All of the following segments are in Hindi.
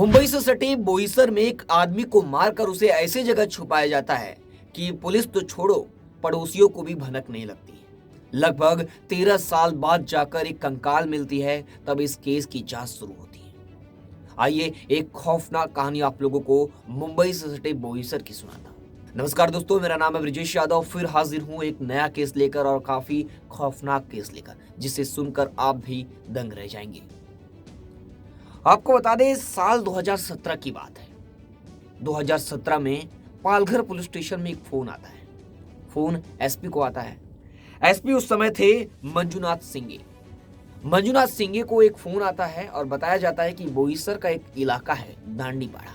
मुंबई से सटे बोईसर में एक आदमी को मारकर उसे ऐसी जगह छुपाया जाता है कि पुलिस तो छोड़ो, पड़ोसियों को भी भनक नहीं लगती है। लगभग 13 साल बाद जाकर एक कंकाल मिलती है, तब इस केस की जांच शुरू होती है। आइए एक खौफनाक कहानी आप लोगों को मुंबई से सटे बोईसर की सुनाता हूं। नमस्कार दोस्तों, मेरा नाम है ब्रजेश यादव। फिर हाजिर हूं एक नया केस लेकर और काफी खौफनाक केस लेकर, जिसे सुनकर आप भी दंग रह जाएंगे। आपको बता दें, साल 2017 की बात है। 2017 में पालघर पुलिस स्टेशन में एक फोन आता है। फोन एसपी को आता है। एसपी उस समय थे मंजुनाथ सिंगे। मंजुनाथ सिंगे को एक फोन आता है और बताया जाता है कि बोईसर का एक इलाका है दांडीपाड़ा,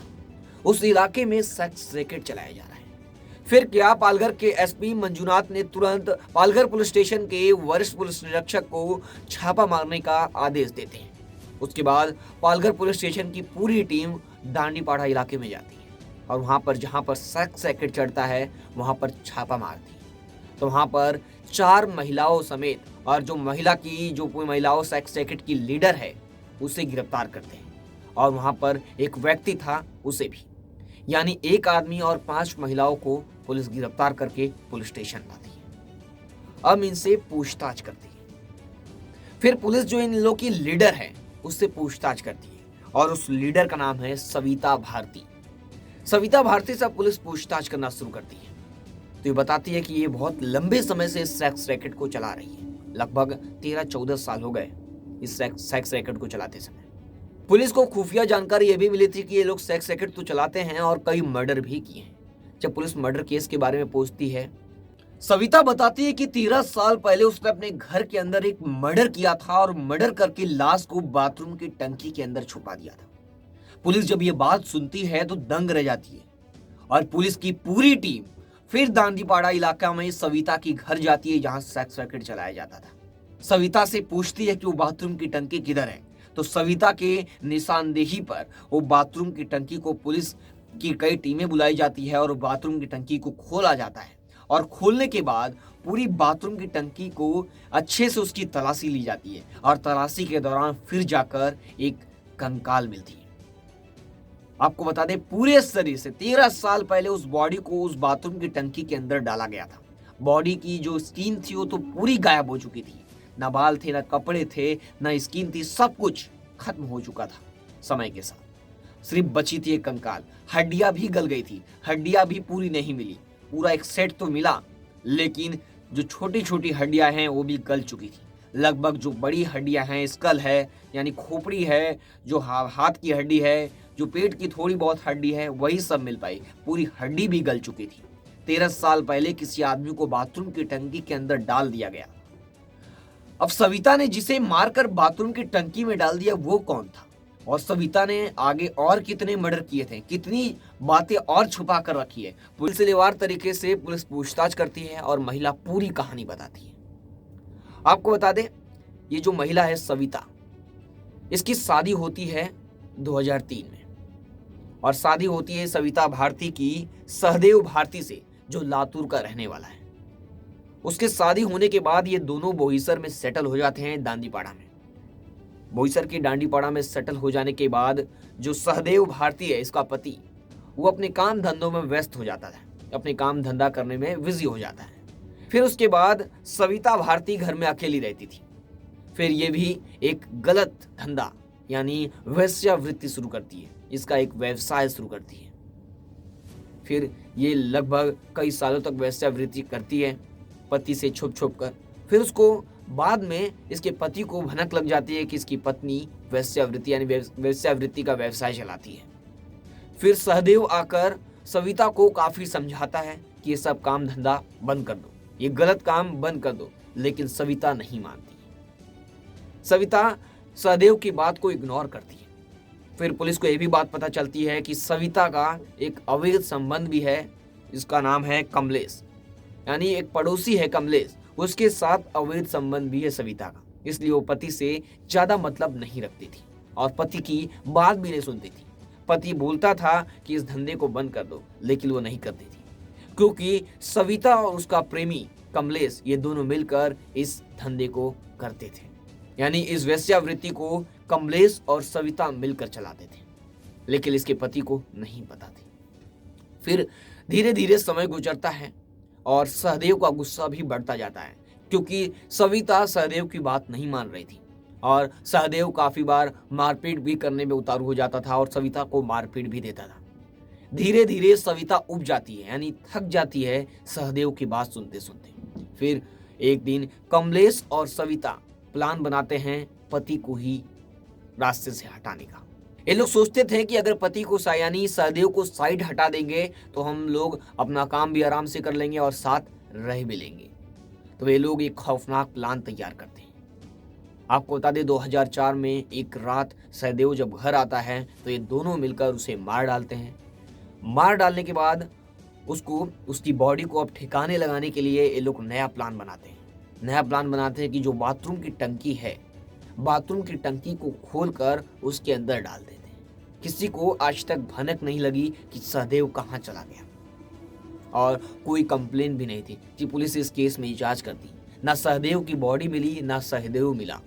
उस इलाके में सेक्स रैकेट चलाया जा रहा है। फिर क्या, पालघर के एसपी मंजुनाथ ने तुरंत पालघर पुलिस स्टेशन के वरिष्ठ पुलिस निरीक्षक को छापा मारने का आदेश देते हैं। उसके बाद पालघर पुलिस स्टेशन की पूरी टीम दांडीपाड़ा इलाके में जाती है और वहां पर जहां पर सेक्स रैकेट चढ़ता है वहां पर छापा मारती है। तो वहां पर 4 महिलाओं समेत और जो महिलाओं सेक्स रैकेट की लीडर है उसे गिरफ्तार करते हैं और वहां पर एक व्यक्ति था उसे भी, यानी एक आदमी और 5 महिलाओं को पुलिस गिरफ्तार करके पुलिस स्टेशन लाती है। अब इनसे पूछताछ करती है। फिर पुलिस जो इन लोगों की लीडर है उससे पूछताछ करती है और उस लीडर का नाम है सविता भारती। सविता भारती से पुलिस पूछताछ करना शुरू करती है तो ये बताती है कि ये बहुत लंबे समय से इस सेक्स रैकेट को चला रही है। लगभग 13-14 साल हो गए इस सेक्स रैकेट को चलाते समय। पुलिस को खुफिया जानकारी यह भी मिली थी कि ये लोग सेक्स रैकेट तो चलाते हैं और कई मर्डर भी किए हैं। जब पुलिस मर्डर केस के बारे में पूछती है, सविता बताती है कि 13 साल पहले उसने अपने घर के अंदर एक मर्डर किया था और मर्डर करके लाश को बाथरूम की टंकी के अंदर छुपा दिया था। पुलिस जब ये बात सुनती है तो दंग रह जाती है और पुलिस की पूरी टीम फिर दांडीपाड़ा इलाका में सविता के घर जाती है जहां सेक्स रैकेट चलाया जाता था। सविता से पूछती है कि वो बाथरूम की टंकी किधर है, तो सविता के निशानदेही पर वो बाथरूम की टंकी को पुलिस की कई टीमें बुलाई जाती है और बाथरूम की टंकी को खोला जाता है और खोलने के बाद पूरी बाथरूम की टंकी को अच्छे से उसकी तलाशी ली जाती है और तलाशी के दौरान फिर जाकर एक कंकाल मिलती है। आपको बता दें, पूरे शरीर से 13 साल पहले उस बॉडी को उस बाथरूम की टंकी के अंदर डाला गया था। बॉडी की जो स्किन थी वो तो पूरी गायब हो चुकी थी। ना बाल थे, ना कपड़े थे, ना स्किन थी, सब कुछ खत्म हो चुका था समय के साथ। सिर्फ बची थी एक कंकाल। हड्डियां भी गल गई थी, हड्डियां भी पूरी नहीं मिली। पूरा एक सेट तो मिला, लेकिन जो छोटी छोटी हड्डियां हैं वो भी गल चुकी थी। लगभग जो बड़ी हड्डियां हैं, स्कल है यानी खोपड़ी है, जो हाथ की हड्डी है, जो पेट की थोड़ी बहुत हड्डी है, वही सब मिल पाई। पूरी हड्डी भी गल चुकी थी। 13 साल पहले किसी आदमी को बाथरूम की टंकी के अंदर डाल दिया गया। अब सविता ने जिसे मारकर बाथरूम की टंकी में डाल दिया वो कौन था, और सविता ने आगे और कितने मर्डर किए थे, कितनी बातें और छुपा कर रखी है। पुलिस सिलसिलेवार तरीके से पुलिस पूछताछ करती है और महिला पूरी कहानी बताती है। आपको बता दें, ये जो महिला है सविता, इसकी शादी होती है 2003 में और शादी होती है सविता भारती की सहदेव भारती से, जो लातूर का रहने वाला है। उसके शादी होने के बाद ये दोनों बोईसर में सेटल हो जाते हैं दांडीपाड़ा में। बोईसर की दांडीपाड़ा में सेटल हो जाने के बाद जो सहदेव भारती है, इसका पति, वो अपने काम धंधों में व्यस्त हो जाता है, अपने काम धंधा करने में बिजी हो जाता है। फिर उसके बाद सविता भारती घर में अकेली रहती थी। फिर ये भी एक गलत धंधा यानी वेश्यावृत्ति शुरू करती है, इसका एक व्यवसाय शुरू करती है। फिर ये लगभग कई सालों तक वेश्यावृत्ति करती है पति से छुप छुप कर। फिर उसको बाद में इसके पति को भनक लग जाती है कि इसकी पत्नी वेश्यावृत्ति यानी वेश्यावृत्ति का व्यवसाय चलाती है। फिर सहदेव आकर सविता को काफी समझाता है कि ये सब काम धंधा बंद कर दो, ये गलत काम बंद कर दो, लेकिन सविता नहीं मानती। सविता सहदेव की बात को इग्नोर करती है। फिर पुलिस को यह भी बात पता चलती है कि सविता का एक अवैध संबंध भी है, जिसका नाम है कमलेश, यानी एक पड़ोसी है कमलेश, उसके साथ अवैध संबंध भी है सविता का। इसलिए वो पति से ज्यादा मतलब नहीं रखती थी और पति की बात भी नहीं सुनती थी। पति बोलता था कि इस धंधे को बंद कर दो, लेकिन वो नहीं करती थी, क्योंकि सविता और उसका प्रेमी कमलेश ये दोनों मिलकर इस धंधे को करते थे। यानी इस वेश्यावृत्ति को कमलेश और सविता मिलकर चलाते थे। लेकिन इसके पति को नहीं पता थी। फिर धीरे धीरे समय गुजरता है और सहदेव का गुस्सा भी बढ़ता जाता है, क्योंकि सविता सहदेव की बात नहीं मान रही थी और सहदेव काफी बार मारपीट भी करने में उतारू हो जाता था और सविता को मारपीट भी देता था। धीरे धीरे सविता उब जाती है, यानी थक जाती है सहदेव की बात सुनते सुनते। फिर एक दिन कमलेश और सविता प्लान बनाते हैं पति को ही रास्ते से हटाने का। ये लोग सोचते थे कि अगर पति को यानी सहदेव को साइड हटा देंगे तो हम लोग अपना काम भी आराम से कर लेंगे और साथ रह भी लेंगे। तो ये लोग एक खौफनाक प्लान तैयार करते हैं। आपको बता दें 2004 में एक रात सहदेव जब घर आता है तो ये दोनों मिलकर उसे मार डालते हैं। मार डालने के बाद उसकी बॉडी को अब ठिकाने लगाने के लिए ये लोग नया प्लान बनाते हैं कि जो बाथरूम की टंकी है, बाथरूम की टंकी को खोलकर उसके अंदर डाल देते हैं। किसी को आज तक भनक नहीं लगी कि सहदेव कहाँ चला गया और कोई कंप्लेन भी नहीं थी कि पुलिस इस केस में जांच करती। ना सहदेव की बॉडी मिली, ना सहदेव मिला।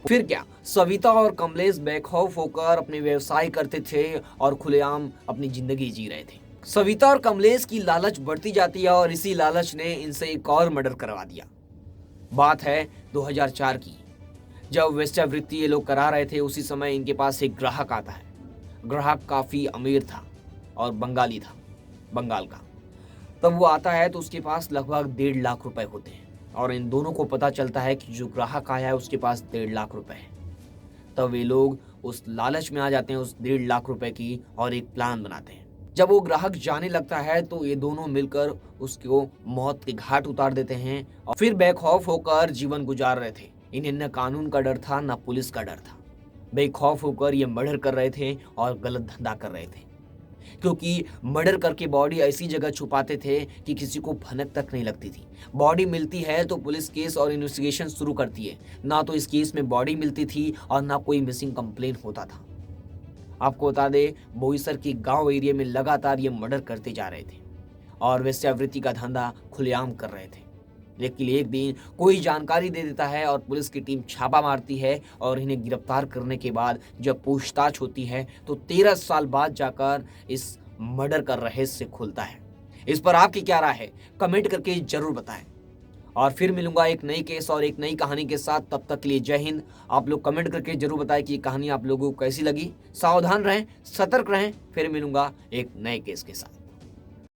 फिर क्या, सविता और कमलेश बेखौफ होकर अपने व्यवसाय करते थे और खुलेआम अपनी जिंदगी जी रहे थे। सविता और कमलेश की लालच बढ़ती जाती है और इसी लालच ने इनसे एक और मर्डर करवा दिया। बात है 2004 की, जब वेश्यावृत्ति ये लोग करा रहे थे उसी समय इनके पास एक ग्राहक आता है। ग्राहक काफी अमीर था और बंगाली था, बंगाल का। तब वो आता है तो उसके पास लगभग 1.5 लाख रुपए होते हैं और इन दोनों को पता चलता है कि जो ग्राहक आया है उसके पास 1.5 लाख रुपए है। तब ये लोग उस लालच में आ जाते हैं उस 1.5 लाख रुपए की और एक प्लान बनाते हैं। जब वो ग्राहक जाने लगता है तो ये दोनों मिलकर उसको मौत के घाट उतार देते हैं और फिर बेखौफ होकर जीवन गुजार रहे थे। इन्हें न कानून का डर था न पुलिस का डर था। बेखौफ होकर ये मर्डर कर रहे थे और गलत धंधा कर रहे थे, क्योंकि मर्डर करके बॉडी ऐसी जगह छुपाते थे कि किसी को भनक तक नहीं लगती थी। बॉडी मिलती है तो पुलिस केस और इन्वेस्टिगेशन शुरू करती है। ना तो इस केस में बॉडी मिलती थी और ना कोई मिसिंग कंप्लेन होता था। आपको बता दें, बोईसर के गांव एरिया में लगातार ये मर्डर करते जा रहे थे और वेश्यावृत्ति का धंधा खुलेआम कर रहे थे। लेकिन एक दिन कोई जानकारी दे देता है और पुलिस की टीम छापा मारती है और इन्हें गिरफ्तार करने के बाद जब पूछताछ होती है तो 13 साल बाद जाकर इस मर्डर का रहस्य खुलता है। इस पर आपकी क्या राय है, कमेंट करके जरूर बताएं। और फिर मिलूंगा एक नई केस और एक नई कहानी के साथ। तब तक के लिए जय हिंद। आप लोग कमेंट करके जरूर बताएं कि ये कहानी आप लोगों को कैसी लगी। सावधान रहें, सतर्क रहें। फिर मिलूंगा एक नए केस के साथ।